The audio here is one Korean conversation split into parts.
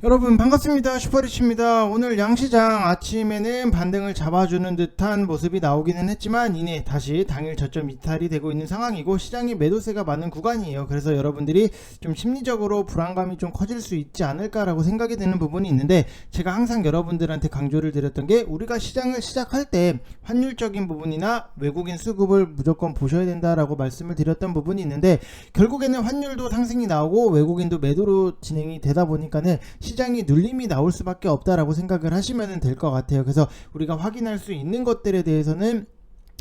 여러분 반갑습니다. 슈퍼리치입니다. 오늘 양시장 아침에는 반등을 잡아주는 듯한 모습이 나오기는 했지만 이내 다시 당일 저점 이탈이 되고 있는 상황이고 시장이 매도세가 많은 구간이에요. 그래서 여러분들이 좀 심리적으로 불안감이 좀 커질 수 있지 않을까라고 생각이 드는 부분이 있는데, 제가 항상 여러분들한테 강조를 드렸던 게 우리가 시장을 시작할 때 환율적인 부분이나 외국인 수급을 무조건 보셔야 된다라고 말씀을 드렸던 부분이 있는데, 결국에는 환율도 상승이 나오고 외국인도 매도로 진행이 되다 보니까는 시장이 눌림이 나올 수밖에 없다라고 생각을 하시면 될 것 같아요. 그래서 우리가 확인할 수 있는 것들에 대해서는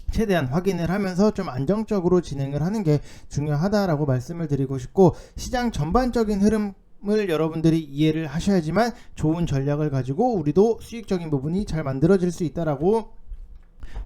최대한 확인을 하면서 좀 안정적으로 진행을 하는 게 중요하다라고 말씀을 드리고 싶고, 시장 전반적인 흐름을 여러분들이 이해를 하셔야지만 좋은 전략을 가지고 우리도 수익적인 부분이 잘 만들어질 수 있다라고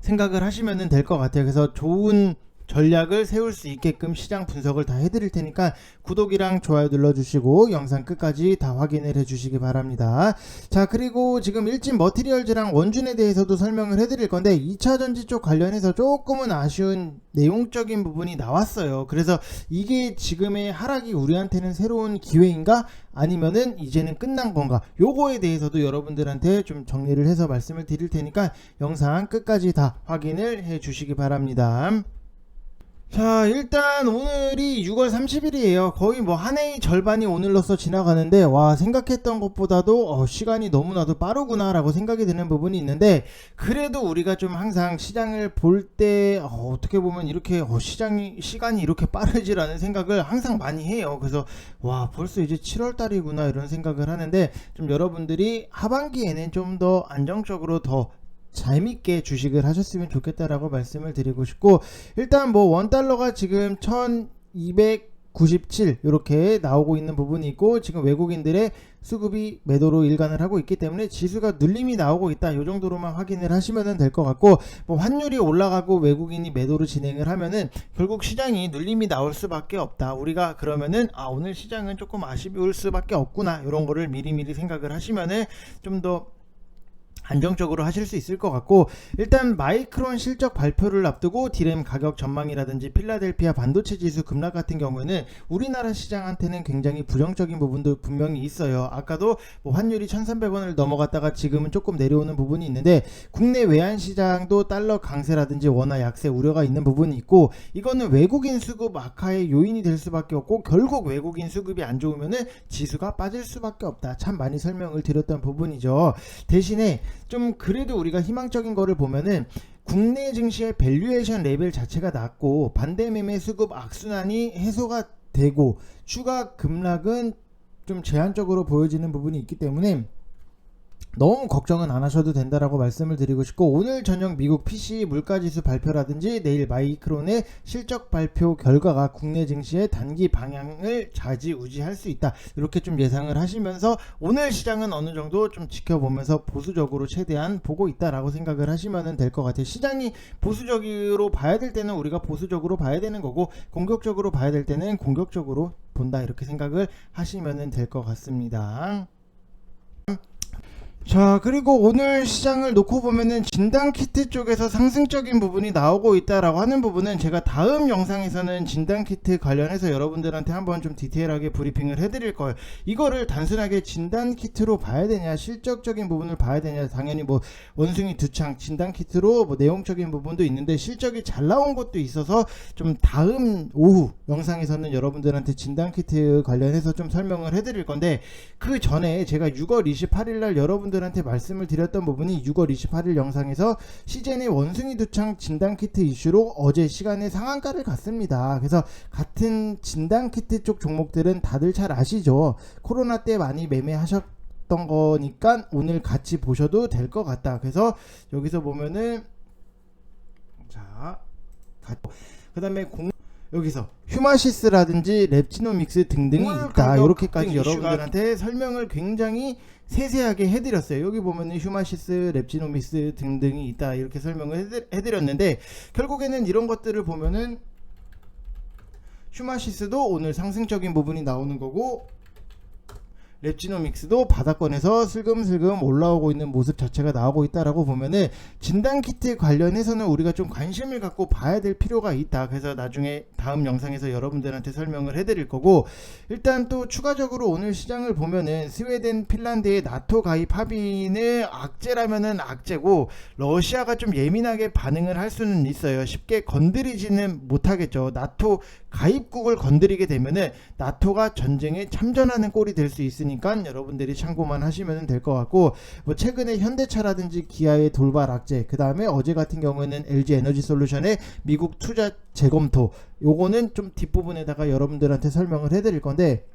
생각을 하시면 될 것 같아요. 그래서 좋은 전략을 세울 수 있게끔 시장 분석을 다 해드릴 테니까 구독이랑 좋아요 눌러주시고 영상 끝까지 다 확인을 해주시기 바랍니다. 자, 그리고 지금 일진 머티리얼즈랑 원준에 대해서도 설명을 해드릴 건데 2차전지 쪽 관련해서 조금은 아쉬운 내용적인 부분이 나왔어요. 그래서 이게 지금의 하락이 우리한테는 새로운 기회인가 아니면은 이제는 끝난 건가, 요거에 대해서도 여러분들한테 좀 정리를 해서 말씀을 드릴 테니까 영상 끝까지 다 확인을 해 주시기 바랍니다. 자, 일단 오늘이 6월 30일이에요. 거의 뭐 한 해의 절반이 오늘로써 지나가는데, 와, 생각했던 것보다도 시간이 너무나도 빠르구나 라고 생각이 드는 부분이 있는데, 그래도 우리가 좀 항상 시장을 볼 때 어떻게 보면 이렇게 시간이 이렇게 빠르지라는 생각을 항상 많이 해요. 그래서 와, 벌써 이제 7월 달이구나 이런 생각을 하는데, 좀 여러분들이 하반기에는 좀 더 안정적으로 더 재밌게 주식을 하셨으면 좋겠다라고 말씀을 드리고 싶고, 일단 뭐 원달러가 지금 1297 이렇게 나오고 있는 부분이 있고, 지금 외국인들의 수급이 매도로 일관을 하고 있기 때문에 지수가 눌림이 나오고 있다, 이 정도로만 확인을 하시면 될 것 같고, 뭐 환율이 올라가고 외국인이 매도로 진행을 하면은 결국 시장이 눌림이 나올 수밖에 없다. 우리가 그러면은 오늘 시장은 조금 아쉬울 수밖에 없구나, 이런 거를 미리미리 생각을 하시면은 좀더 안정적으로 하실 수 있을 것 같고, 일단 마이크론 실적 발표를 앞두고 디램 가격 전망이라든지 필라델피아 반도체 지수 급락 같은 경우에는 우리나라 시장한테는 굉장히 부정적인 부분도 분명히 있어요. 아까도 뭐 환율이 1300원을 넘어갔다가 지금은 조금 내려오는 부분이 있는데, 국내 외환 시장도 달러 강세라든지 원화 약세 우려가 있는 부분이 있고, 이거는 외국인 수급 악화의 요인이 될 수밖에 없고, 결국 외국인 수급이 안 좋으면은 지수가 빠질 수밖에 없다, 참 많이 설명을 드렸던 부분이죠. 대신에 좀 그래도 우리가 희망적인 거를 보면은 국내 증시의 밸류에이션 레벨 자체가 낮고 반대 매매 수급 악순환이 해소가 되고 추가 급락은 좀 제한적으로 보여지는 부분이 있기 때문에 너무 걱정은 안 하셔도 된다라고 말씀을 드리고 싶고, 오늘 저녁 미국 PC 물가지수 발표라든지 내일 마이크론의 실적 발표 결과가 국내 증시의 단기 방향을 좌지우지할 수 있다, 이렇게 좀 예상을 하시면서 오늘 시장은 어느 정도 좀 지켜보면서 보수적으로 최대한 보고 있다라고 생각을 하시면 될 것 같아요. 시장이 보수적으로 봐야 될 때는 우리가 보수적으로 봐야 되는 거고, 공격적으로 봐야 될 때는 공격적으로 본다, 이렇게 생각을 하시면 될 것 같습니다. 자, 그리고 오늘 시장을 놓고 보면은 진단키트 쪽에서 상승적인 부분이 나오고 있다라고 하는 부분은 제가 다음 영상에서는 진단키트 관련해서 여러분들한테 한번 좀 디테일하게 브리핑을 해드릴 거예요. 이거를 단순하게 진단키트로 봐야 되냐, 실적적인 부분을 봐야 되냐, 당연히 뭐 원숭이 두창 진단키트로 뭐 내용적인 부분도 있는데 실적이 잘 나온 것도 있어서 좀 다음 오후 영상에서는 여러분들한테 진단키트 관련해서 좀 설명을 해드릴 건데, 그 전에 제가 6월 28일날 여러분들한테 말씀을 드렸던 부분이 6월 28일 영상에서 시젠의 원숭이 두창 진단키트 이슈로 어제 시간에 상한가를 갔습니다. 그래서 같은 진단키트 쪽 종목들은 다들 잘 아시죠? 코로나 때 많이 매매하셨던 거니까 오늘 같이 보셔도 될 것 같다. 그래서 여기서 보면은 그 다음에 여기서 휴마시스라든지 렙지노믹스 등등이 있다, 이렇게까지 여러분들한테 설명을 굉장히 세세하게 해드렸어요. 여기 보면은 휴마시스, 렙지노믹스 등등이 있다, 이렇게 설명을 해드렸는데, 결국에는 이런 것들을 보면은 휴마시스도 오늘 상승적인 부분이 나오는 거고, 랩지노믹스도 바닥권에서 슬금슬금 올라오고 있는 모습 자체가 나오고 있다라고 보면은 진단키트 관련해서는 우리가 좀 관심을 갖고 봐야 될 필요가 있다. 그래서 나중에 다음 영상에서 여러분들한테 설명을 해드릴 거고, 일단 또 추가적으로 오늘 시장을 보면은 스웨덴, 핀란드의 나토 가입 합의는 악재라면은 악재고, 러시아가 좀 예민하게 반응을 할 수는 있어요. 쉽게 건드리지는 못하겠죠. 나토 가입국을 건드리게 되면은 나토가 전쟁에 참전하는 꼴이 될 수 있으니까 여러분들이 참고만 하시면 될 것 같고, 뭐 최근에 현대차라든지 기아의 돌발 악재, 그 다음에 어제 같은 경우에는 LG 에너지 솔루션의 미국 투자 재검토, 요거는 좀 뒷부분에다가 여러분들한테 설명을 해드릴 건데,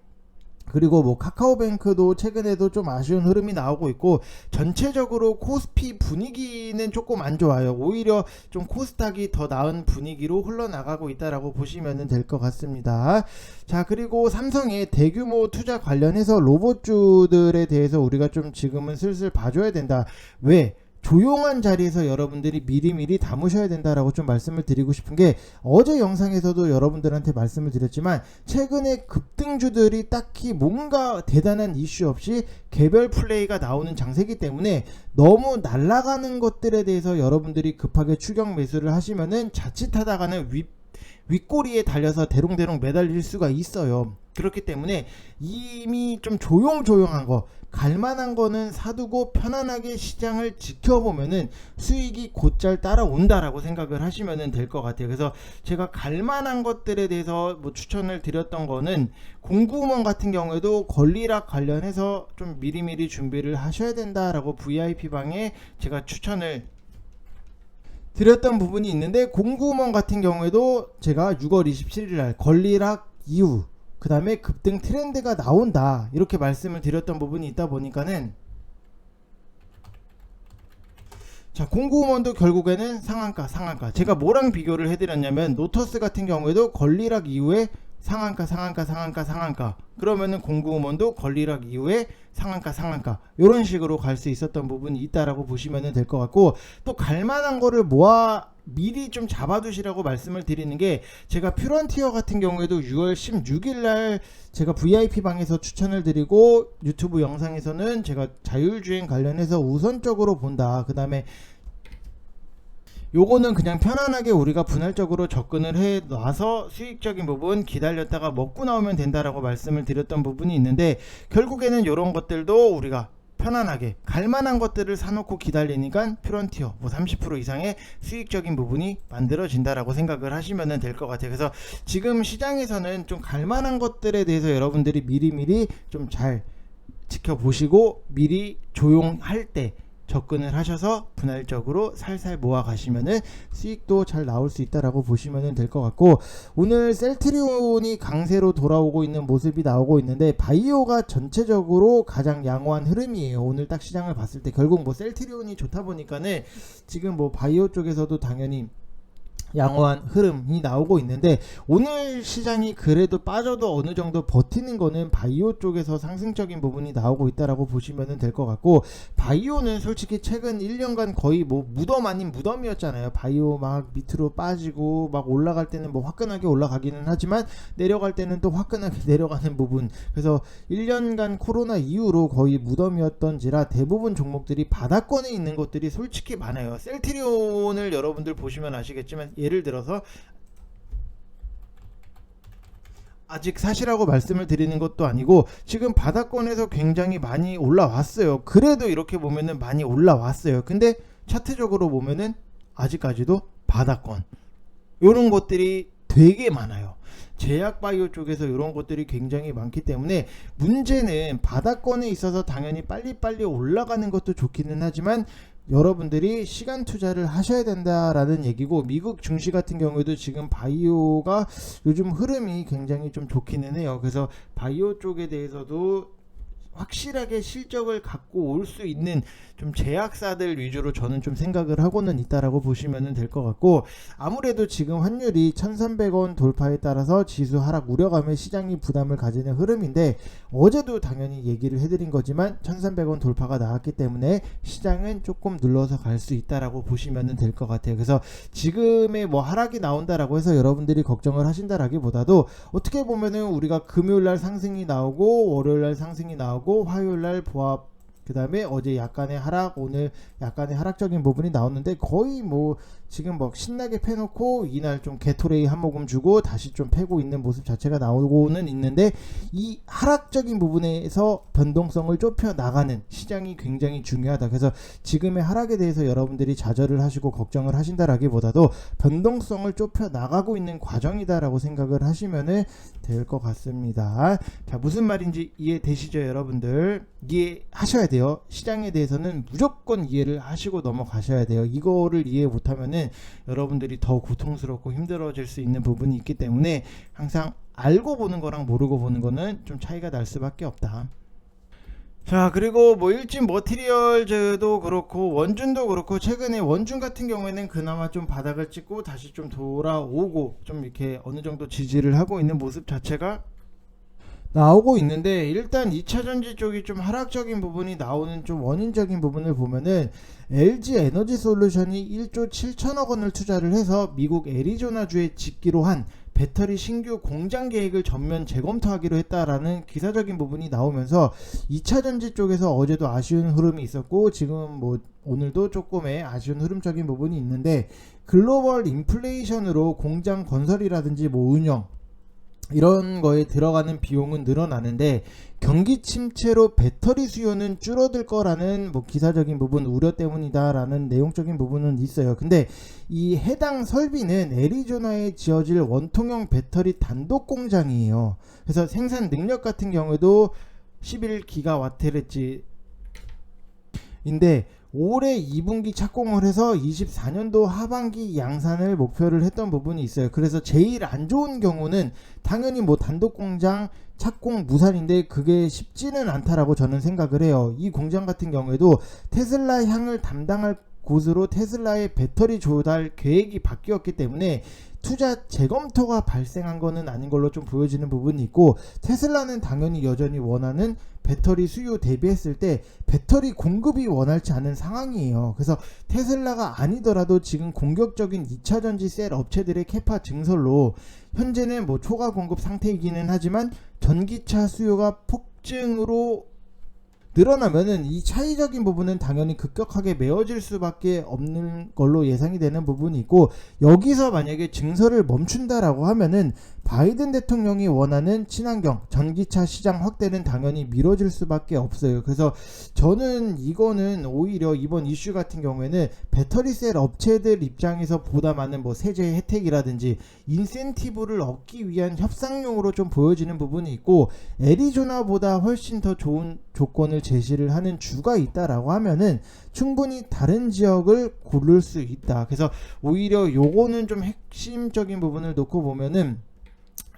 그리고 뭐 카카오뱅크도 최근에도 좀 아쉬운 흐름이 나오고 있고, 전체적으로 코스피 분위기는 조금 안 좋아요. 오히려 좀 코스닥이 더 나은 분위기로 흘러나가고 있다라고 보시면 될 것 같습니다. 자, 그리고 삼성의 대규모 투자 관련해서 로봇주들에 대해서 우리가 좀 지금은 슬슬 봐줘야 된다. 왜? 조용한 자리에서 여러분들이 미리미리 담으셔야 된다라고 좀 말씀을 드리고 싶은 게, 어제 영상에서도 여러분들한테 말씀을 드렸지만 최근에 급등주들이 딱히 뭔가 대단한 이슈 없이 개별 플레이가 나오는 장세기 때문에 너무 날아가는 것들에 대해서 여러분들이 급하게 추격 매수를 하시면은 자칫하다가는 윗꼬리에 달려서 대롱대롱 매달릴 수가 있어요. 그렇기 때문에 이미 좀 조용조용한 거, 갈만한 거는 사두고 편안하게 시장을 지켜보면은 수익이 곧잘 따라온다라고 생각을 하시면 될 것 같아요. 그래서 제가 갈만한 것들에 대해서 뭐 추천을 드렸던 거는, 공구먼 같은 경우에도 권리락 관련해서 좀 미리미리 준비를 하셔야 된다라고 VIP 방에 제가 추천을 드렸던 부분이 있는데, 공구먼 같은 경우에도 제가 6월 27일 날 권리락 이후 그 다음에 급등 트렌드가 나온다 이렇게 말씀을 드렸던 부분이 있다 보니까는, 자, 공구먼도 결국에는 상한가 제가 뭐랑 비교를 해드렸냐면, 노터스 같은 경우에도 권리락 이후에 상한가 그러면은 공구먼도 권리락 이후에 상한가 이런 식으로 갈 수 있었던 부분이 있다라고 보시면 될 것 같고, 또 갈만한 거를 모아 미리 좀 잡아두시라고 말씀을 드리는 게, 제가 퓨런티어 같은 경우에도 6월 16일 날 제가 VIP 방에서 추천을 드리고, 유튜브 영상에서는 제가 자율주행 관련해서 우선적으로 본다, 그 다음에 요거는 그냥 편안하게 우리가 분할적으로 접근을 해 놔서 수익적인 부분 기다렸다가 먹고 나오면 된다라고 말씀을 드렸던 부분이 있는데, 결국에는 이런 것들도 우리가 편안하게 갈만한 것들을 사놓고 기다리니까 퓨런티어 뭐 30% 이상의 수익적인 부분이 만들어진다라고 생각을 하시면 될 것 같아요. 그래서 지금 시장에서는 좀 갈만한 것들에 대해서 여러분들이 미리미리 좀 잘 지켜보시고, 미리 조용할 때 접근을 하셔서 분할적으로 살살 모아 가시면은 수익도 잘 나올 수 있다라고 보시면 될 것 같고, 오늘 셀트리온이 강세로 돌아오고 있는 모습이 나오고 있는데, 바이오가 전체적으로 가장 양호한 흐름이에요. 오늘 딱 시장을 봤을 때 결국 뭐 셀트리온이 좋다 보니까는 지금 뭐 바이오 쪽에서도 당연히 양호한 흐름이 나오고 있는데, 오늘 시장이 그래도 빠져도 어느 정도 버티는 거는 바이오 쪽에서 상승적인 부분이 나오고 있다라고 보시면 될 것 같고, 바이오는 솔직히 최근 1년간 거의 뭐 무덤 아닌 무덤이었잖아요. 바이오 막 밑으로 빠지고 막 올라갈 때는 뭐 화끈하게 올라가기는 하지만 내려갈 때는 또 화끈하게 내려가는 부분, 그래서 1년간 코로나 이후로 거의 무덤이었던지라 대부분 종목들이 바닥권에 있는 것들이 솔직히 많아요. 셀트리온을 여러분들 보시면 아시겠지만, 예를 들어서 아직 사시라고 말씀을 드리는 것도 아니고 지금 바닥권에서 굉장히 많이 올라왔어요. 그래도 이렇게 보면은 많이 올라왔어요. 근데 차트적으로 보면은 아직까지도 바닥권, 요런 것들이 되게 많아요. 제약바이오 쪽에서 이런 것들이 굉장히 많기 때문에, 문제는 바닥권에 있어서 당연히 빨리빨리 올라가는 것도 좋기는 하지만 여러분들이 시간 투자를 하셔야 된다라는 얘기고, 미국 증시 같은 경우에도 지금 바이오가 요즘 흐름이 굉장히 좀 좋기는 해요. 그래서 바이오 쪽에 대해서도 확실하게 실적을 갖고 올 수 있는 좀 제약사들 위주로 저는 좀 생각을 하고는 있다라고 보시면 될 것 같고, 아무래도 지금 환율이 1300원 돌파에 따라서 지수 하락 우려감에 시장이 부담을 가지는 흐름인데, 어제도 당연히 얘기를 해드린 거지만 1300원 돌파가 나왔기 때문에 시장은 조금 눌러서 갈 수 있다라고 보시면 될 것 같아요. 그래서 지금의 뭐 하락이 나온다라고 해서 여러분들이 걱정을 하신다라기보다도, 어떻게 보면은 우리가 금요일날 상승이 나오고 월요일날 상승이 나오고 하고 화요일날 보합, 그 다음에 어제 약간의 하락, 오늘 약간의 하락적인 부분이 나오는데 거의 뭐 지금 뭐 신나게 패놓고 이날 좀 게토레이 한 모금 주고 다시 좀 패고 있는 모습 자체가 나오고는 있는데, 이 하락적인 부분에서 변동성을 좁혀 나가는 시장이 굉장히 중요하다. 그래서 지금의 하락에 대해서 여러분들이 좌절을 하시고 걱정을 하신다라기보다도 변동성을 좁혀 나가고 있는 과정이다라고 생각을 하시면 될 것 같습니다. 자, 무슨 말인지 이해되시죠, 여러분들? 이해하셔야 돼요. 시장에 대해서는 무조건 이해를 하시고 넘어가셔야 돼요. 이거를 이해 못하면은 여러분들이 더 고통스럽고 힘들어질 수 있는 부분이 있기 때문에 항상 알고 보는 거랑 모르고 보는 거는 좀 차이가 날 수밖에 없다. 자, 그리고 뭐 일진 머티리얼즈도 그렇고 원준도 그렇고, 최근에 원준 같은 경우에는 그나마 좀 바닥을 찍고 다시 좀 돌아오고 좀 이렇게 어느 정도 지지를 하고 있는 모습 자체가 나오고 있는데, 일단 2차전지 쪽이 좀 하락적인 부분이 나오는 좀 원인적인 부분을 보면은 LG 에너지 솔루션이 1조 7천억 원을 투자를 해서 미국 애리조나주에 짓기로 한 배터리 신규 공장 계획을 전면 재검토하기로 했다라는 기사적인 부분이 나오면서 2차전지 쪽에서 어제도 아쉬운 흐름이 있었고, 지금 뭐 오늘도 조금의 아쉬운 흐름적인 부분이 있는데, 글로벌 인플레이션으로 공장 건설이라든지 뭐 운영 이런 거에 들어가는 비용은 늘어나는데 경기 침체로 배터리 수요는 줄어들 거라는 뭐 기사적인 부분 우려 때문이다라는 내용적인 부분은 있어요. 근데 이 해당 설비는 애리조나에 지어질 원통형 배터리 단독 공장이에요. 그래서 생산 능력 같은 경우에도 11기가와트인데 올해 2분기 착공을 해서 24년도 하반기 양산을 목표를 했던 부분이 있어요. 그래서 제일 안 좋은 경우는 당연히 뭐 단독 공장 착공 무산인데 그게 쉽지는 않다라고 저는 생각을 해요. 이 공장 같은 경우에도 테슬라 향을 담당할 곳으로 테슬라의 배터리 조달 계획이 바뀌었기 때문에 투자 재검토가 발생한 거는 아닌 걸로 좀 보여지는 부분이 있고, 테슬라는 당연히 여전히 원하는 배터리 수요 대비했을 때 배터리 공급이 원활치 않은 상황이에요. 그래서 테슬라가 아니더라도 지금 공격적인 2차전지 셀 업체들의 캐파 증설로 현재는 뭐 초과 공급 상태이기는 하지만 전기차 수요가 폭증으로 늘어나면은 이 차이적인 부분은 당연히 급격하게 메워질 수밖에 없는 걸로 예상이 되는 부분이 있고, 여기서 만약에 증설을 멈춘다라고 하면은 바이든 대통령이 원하는 친환경 전기차 시장 확대는 당연히 미뤄질 수밖에 없어요. 그래서 저는 이거는 오히려 이번 이슈 같은 경우에는 배터리 셀 업체들 입장에서 보다 많은 뭐 세제 혜택이라든지 인센티브를 얻기 위한 협상용으로 좀 보여지는 부분이 있고, 애리조나보다 훨씬 더 좋은 조건을 제시를 하는 주가 있다라고 하면은 충분히 다른 지역을 고를 수 있다. 그래서 오히려 요거는 좀 핵심적인 부분을 놓고 보면은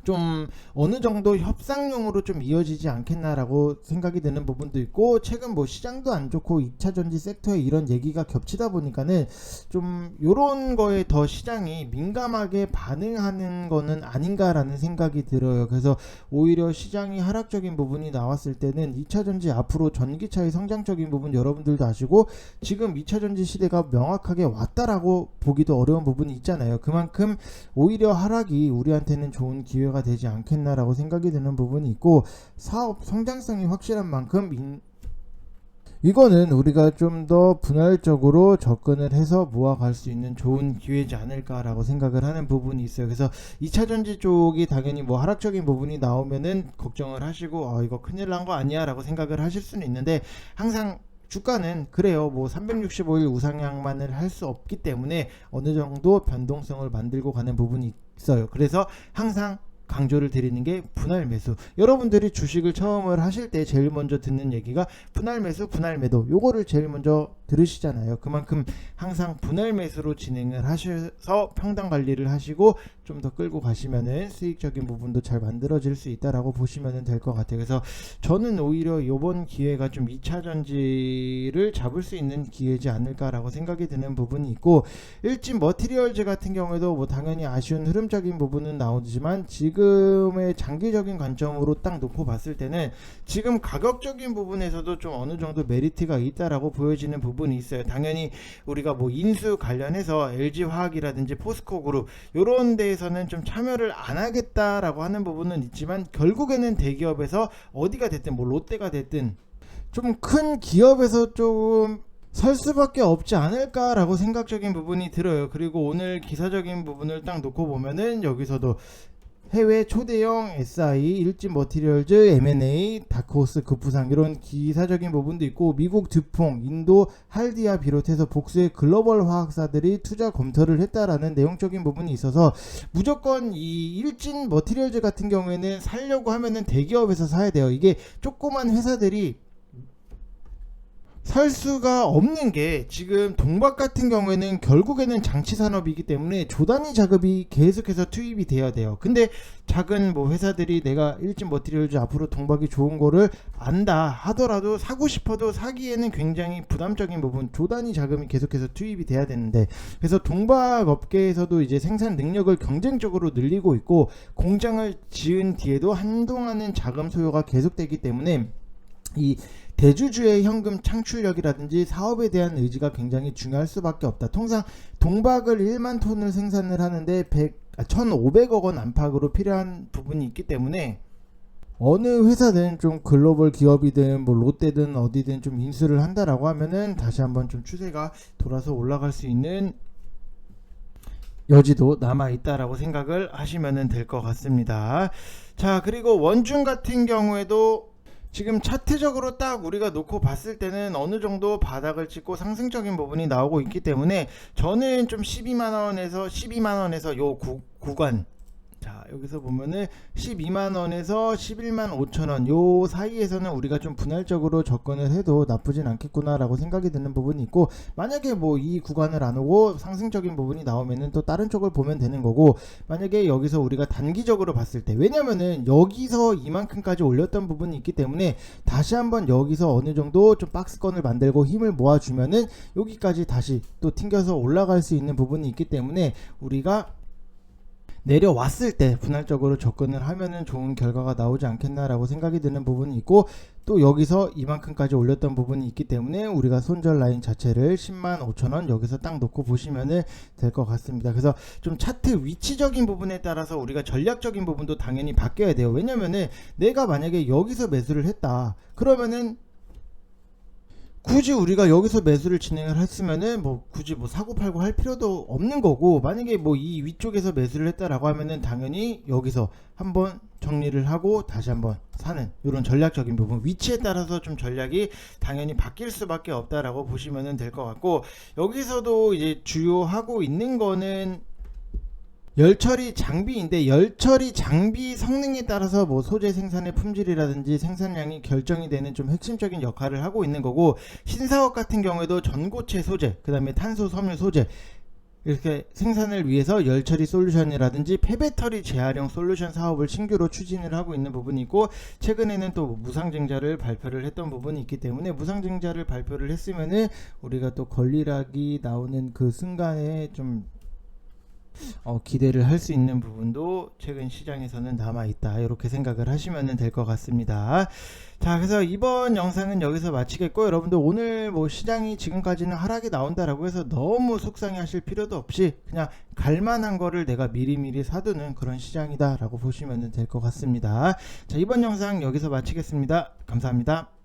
좀 어느 정도 협상용으로 좀 이어지지 않겠나라고 생각이 드는 부분도 있고, 최근 뭐 시장도 안 좋고 2차전지 섹터에 이런 얘기가 겹치다 보니까는 좀 요런 거에 더 시장이 민감하게 반응하는 거는 아닌가라는 생각이 들어요. 그래서 오히려 시장이 하락적인 부분이 나왔을 때는 2차전지 앞으로 전기차의 성장적인 부분 여러분들도 아시고 지금 2차전지 시대가 명확하게 왔다라고 보기도 어려운 부분이 있잖아요. 그만큼 오히려 하락이 우리한테는 좋은 기회가 되지 않겠나라고 생각이 드는 부분이 있고, 사업 성장성이 확실한 만큼 이거는 우리가 좀 더 분할적으로 접근을 해서 모아갈 수 있는 좋은 기회지 않을까라고 생각을 하는 부분이 있어요. 그래서 2차전지 쪽이 당연히 뭐 하락적인 부분이 나오면은 걱정을 하시고 이거 큰일 난 거 아니야 라고 생각을 하실 수는 있는데, 항상 주가는 그래요. 뭐 365일 우상향만을 할 수 없기 때문에 어느 정도 변동성을 만들고 가는 부분이 있어요. 그래서 항상 강조를 드리는 게 분할 매수. 여러분들이 주식을 처음을 하실 때 제일 먼저 듣는 얘기가 분할 매수, 분할 매도, 요거를 제일 먼저 들으시잖아요. 그만큼 항상 분할 매수로 진행을 하셔서 평단 관리를 하시고 좀 더 끌고 가시면은 수익적인 부분도 잘 만들어질 수 있다라고 보시면 될 것 같아요. 그래서 저는 오히려 이번 기회가 좀 2차전지를 잡을 수 있는 기회지 않을까라고 생각이 드는 부분이 있고, 일진 머티리얼즈 같은 경우에도 뭐 당연히 아쉬운 흐름적인 부분은 나오지만 지금의 장기적인 관점으로 딱 놓고 봤을 때는 지금 가격적인 부분에서도 좀 어느 정도 메리트가 있다라고 보여지는 부분 부분이 있어요. 당연히 우리가 뭐 인수 관련해서 LG화학이라든지 포스코그룹 이런 데에서는 좀 참여를 안 하겠다라고 하는 부분은 있지만, 결국에는 대기업에서 어디가 됐든 뭐 롯데가 됐든 좀 큰 기업에서 좀 살 수밖에 없지 않을까라고 생각적인 부분이 들어요. 그리고 오늘 기사적인 부분을 딱 놓고 보면은 여기서도 해외 초대형 SI, 일진 머티리얼즈, M&A, 다크호스 급부상 이런 기사적인 부분도 있고, 미국 듀퐁, 인도 할디아 비롯해서 복수의 글로벌 화학사들이 투자 검토를 했다라는 내용적인 부분이 있어서, 무조건 이 일진 머티리얼즈 같은 경우에는 살려고 하면은 대기업에서 사야 돼요. 이게 조그만 회사들이 살 수가 없는 게, 지금 동박 같은 경우에는 결국에는 장치 산업이기 때문에 조단위 자금이 계속해서 투입이 돼야 돼요. 근데 작은 뭐 회사들이 내가 일진 머티리얼즈 앞으로 동박이 좋은 거를 안다 하더라도 사고 싶어도 사기에는 굉장히 부담적인 부분, 조단위 자금이 계속해서 투입이 돼야 되는데, 그래서 동박 업계에서도 이제 생산 능력을 경쟁적으로 늘리고 있고, 공장을 지은 뒤에도 한동안은 자금 소요가 계속되기 때문에 이 대주주의 현금 창출력이라든지 사업에 대한 의지가 굉장히 중요할 수밖에 없다. 통상 동박을 1만 톤을 생산을 하는데 1,500억 원 안팎으로 필요한 부분이 있기 때문에, 어느 회사든 좀 글로벌 기업이든 뭐 롯데든 어디든 좀 인수를 한다라고 하면은 다시 한번 좀 추세가 돌아서 올라갈 수 있는 여지도 남아 있다라고 생각을 하시면 될 것 같습니다. 자, 그리고 원중 같은 경우에도 지금 차트적으로 딱 우리가 놓고 봤을 때는 어느 정도 바닥을 찍고 상승적인 부분이 나오고 있기 때문에, 저는 좀 12만원에서 요 구간, 자 여기서 보면은 12만원에서 11만 5천원 요 사이에서는 우리가 좀 분할적으로 접근을 해도 나쁘진 않겠구나 라고 생각이 드는 부분이 있고, 만약에 뭐 이 구간을 안 오고 상승적인 부분이 나오면은 또 다른 쪽을 보면 되는 거고, 만약에 여기서 우리가 단기적으로 봤을 때, 왜냐면은 여기서 이만큼까지 올렸던 부분이 있기 때문에 다시 한번 여기서 어느 정도 좀 박스권을 만들고 힘을 모아주면은 여기까지 다시 또 튕겨서 올라갈 수 있는 부분이 있기 때문에, 우리가 내려왔을 때 분할적으로 접근을 하면은 좋은 결과가 나오지 않겠나라고 생각이 드는 부분이 있고, 또 여기서 이만큼까지 올렸던 부분이 있기 때문에 우리가 손절 라인 자체를 10만 5천원 여기서 딱 놓고 보시면 될 것 같습니다. 그래서 좀 차트 위치적인 부분에 따라서 우리가 전략적인 부분도 당연히 바뀌어야 돼요. 왜냐면은 내가 만약에 여기서 매수를 했다 그러면은 굳이 우리가 여기서 매수를 진행을 했으면은 뭐 굳이 뭐 사고 팔고 할 필요도 없는 거고, 만약에 뭐 이 위쪽에서 매수를 했다라고 하면은 당연히 여기서 한번 정리를 하고 다시 한번 사는 이런 전략적인 부분, 위치에 따라서 좀 전략이 당연히 바뀔 수밖에 없다라고 보시면 될 것 같고, 여기서도 이제 주요하고 있는 거는 열처리 장비인데, 열처리 장비 성능에 따라서 뭐 소재 생산의 품질이라든지 생산량이 결정이 되는 좀 핵심적인 역할을 하고 있는 거고, 신사업 같은 경우에도 전고체 소재, 그 다음에 탄소 섬유 소재 이렇게 생산을 위해서 열처리 솔루션이라든지 폐배터리 재활용 솔루션 사업을 신규로 추진을 하고 있는 부분이 있고, 최근에는 또 무상증자를 발표를 했던 부분이 있기 때문에, 무상증자를 발표를 했으면은 우리가 또 권리락이 나오는 그 순간에 좀 기대를 할 수 있는 부분도 최근 시장에서는 남아있다, 이렇게 생각을 하시면 될 것 같습니다. 자, 그래서 이번 영상은 여기서 마치겠고, 여러분들 오늘 뭐 시장이 지금까지는 하락이 나온다라고 해서 너무 속상해 하실 필요도 없이 그냥 갈만한 거를 내가 미리미리 사두는 그런 시장이다 라고 보시면 될 것 같습니다. 자, 이번 영상 여기서 마치겠습니다. 감사합니다.